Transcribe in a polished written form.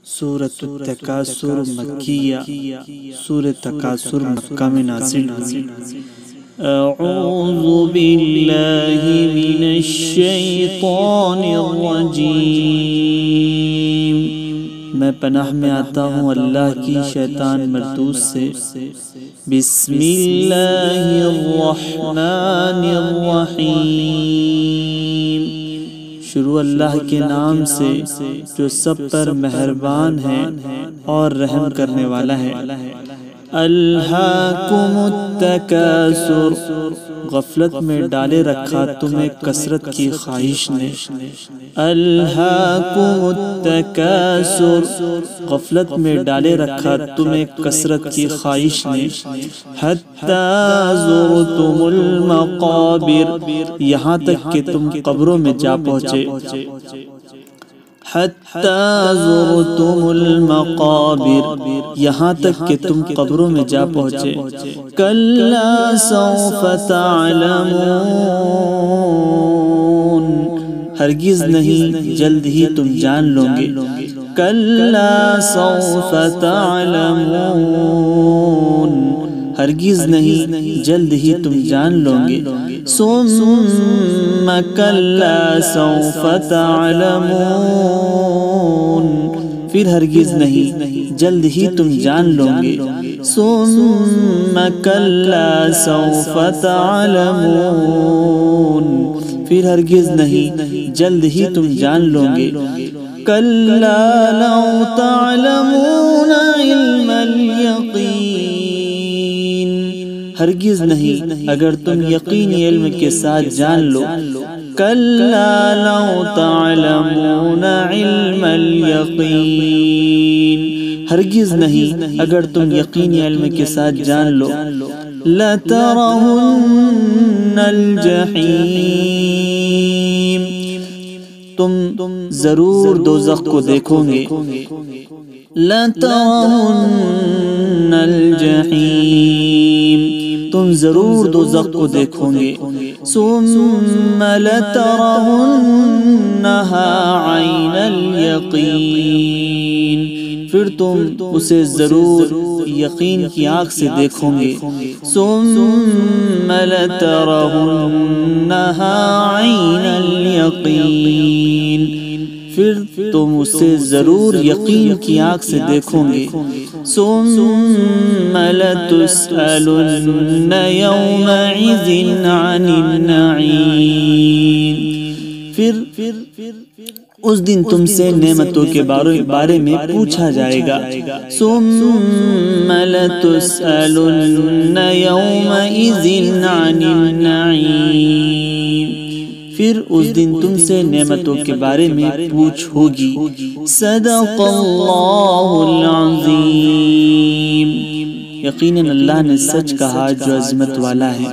سورۃ التکاثر مکیہ، سورۃ تکاثر مکہ میں نازل ہوئی۔ اعوذ باللہ من الشیطان الرجیم، میں پناہ میں آتا ہوں اللہ کی شیطان مردود سے۔ بسم اللہ الرحمن الرحیم، شروع اللہ کے نام سے جو سب پر مہربان ہے اور رحم کرنے والا ہے۔ الہاکم التکاثر، غفلت میں ڈالے رکھا تمہیں کثرت کی خواہش نے۔ الہاکم التکاثر، غفلت میں ڈالے رکھا تمہیں کثرت کی خواہش نے۔ حتی زرتم المقابر، یہاں تک کہ تم قبروں میں جا پہنچے۔ حتی زرتم المقابر، یہاں تک کہ تم قبروں میں جا پہنچے۔ کلا سوف تعلمون، ہرگز نہیں جلد ہی تم جان لو گے۔ کلا سوف تعلمون، ہرگز نہیں جلد ہی تم جان لو گے۔ ثم کلا سوف تعلمون، پھر ہرگز نہیں جلد ہی تم جان لو گے۔ ثم کلا سوف تعلمون، پھر ہرگز نہیں جلد ہی تم جان لو گے۔ کلا لو تعلمون علم الیقین، ہرگز نہیں اگر تم یقینی علم کے ساتھ جان لو۔ کلا لو تعلمون علم الیقین، ہرگز نہیں اگر تم یقینی علم کے ساتھ جان لو۔ لترون الجحیم، تم ضرور دوزخ کو دیکھو گے۔ لترون الجحیم، تم ضرور دوزخ کو دیکھو گے۔ ثم لترونها عین الیقین، پھر تم اسے ضرور یقین کی آنکھ سے دیکھو گے۔ ثم لترونها عین الیقین، پھر تم اسے ضرور یقین کی آنکھ سے دیکھو گے۔ ثم لتسألن یومئذ عن النعیم، پھر اس دن تم سے نعمتوں کے بارے میں پوچھا جائے گا۔ ثم لتسألن یومئذ عن النعیم، پھر اس دن تم سے نعمتوں کے بارے میں پوچھ ہوگی۔ صدق اللہ العظیم، یقیناً اللہ نے سچ کہا جو عظمت والا ہے۔